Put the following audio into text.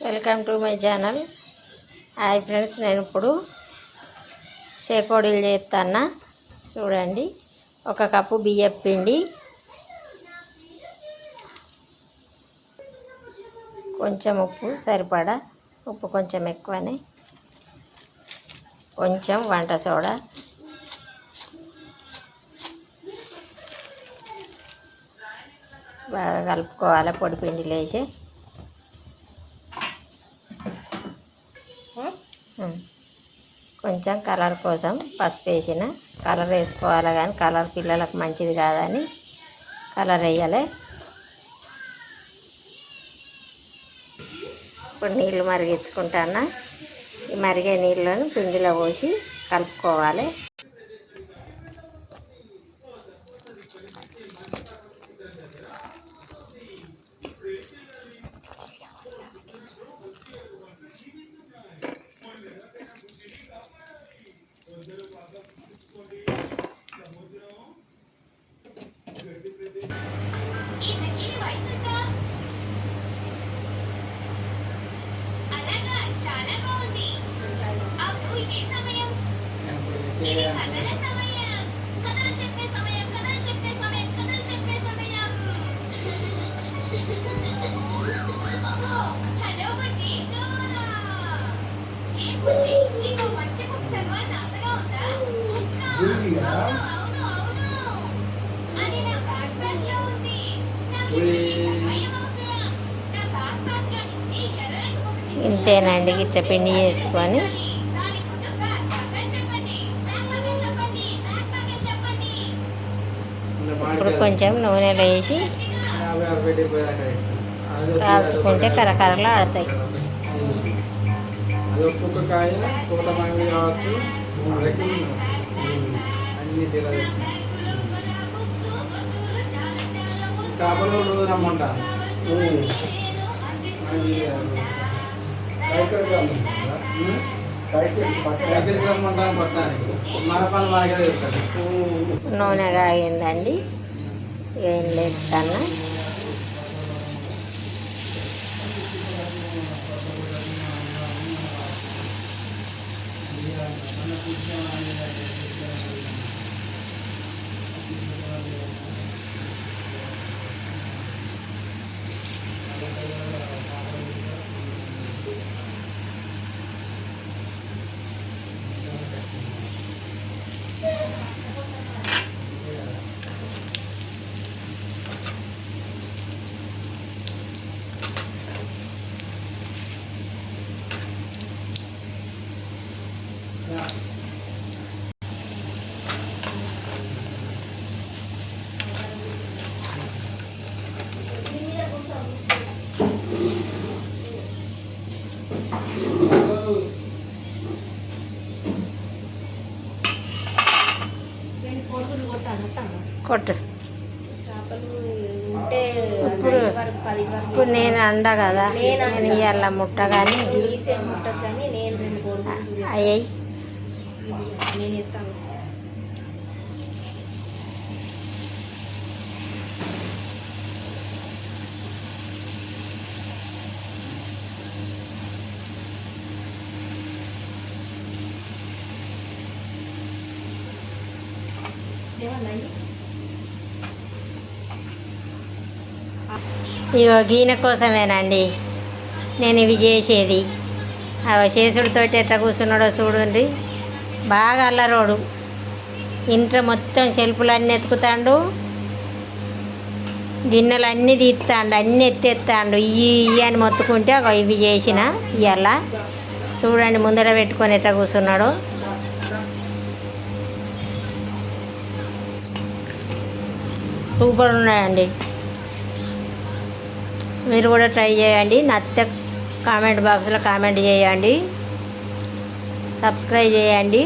Welcome to my channel. Hi friends, నేను ఇప్పుడు చేకోడీలు చేస్తాను. చూడండి, 1 కప్పు బియ్యం పిండి, కొంచెం ఉప్పు సరిపడా, ఉప్పు కొంచెం ఎక్కువనే, కొంచెం వంట సోడా, బాగా కలుపుకోవాలి. పొడి పిండి లేచి కొంచెం కలర్ కోసం పసుపు వేసిన. కలర్ వేసుకోవాలి, కానీ కలర్ పిల్లలకు మంచిది కాదని కలర్ వేయాలి. ఇప్పుడు నీళ్ళు మరిగించుకుంటాను. ఈ మరిగే నీళ్ళను పిండిలో పోసి కలుపుకోవాలి. ఇంతేనండి, ఇట్లా పిండి చేసుకొని ఇప్పుడు కొంచెం నూనెలో వేసి కాల్చుకుంటే కరకరలు ఆడతాయి. నూనె కాగిందండి, ఏం లేదు కన్నా. కొట్టు. ఇప్పుడు నేను అండ కదా, నేను ఇవాళ ముట్ట కానీ అయ్యాయి. ఇగో గీన కోసమేనండి నేను ఇవి చేసేది. అవి చేసుడితో ఎట్లా కూర్చున్నాడో చూడండి. బాగా అల్లరోడు, ఇంట్లో మొత్తం సెల్ఫులన్నీ ఎత్తుకుతాడు, గిన్నెలు అన్నీ తీస్తాడు, అన్నీ ఎత్తేస్తాడు. ఇవి అని మొత్తుకుంటే ఇవి చేసిన ఇవాళ చూడండి. ముందర పెట్టుకొని ఎట్లా కూర్చున్నాడో. సూపర్ ఉన్నాయండి. మీరు కూడా ట్రై చేయండి. నచ్చితే కామెంట్ బాక్స్లో కామెంట్ చేయండి, సబ్స్క్రైబ్ చేయండి.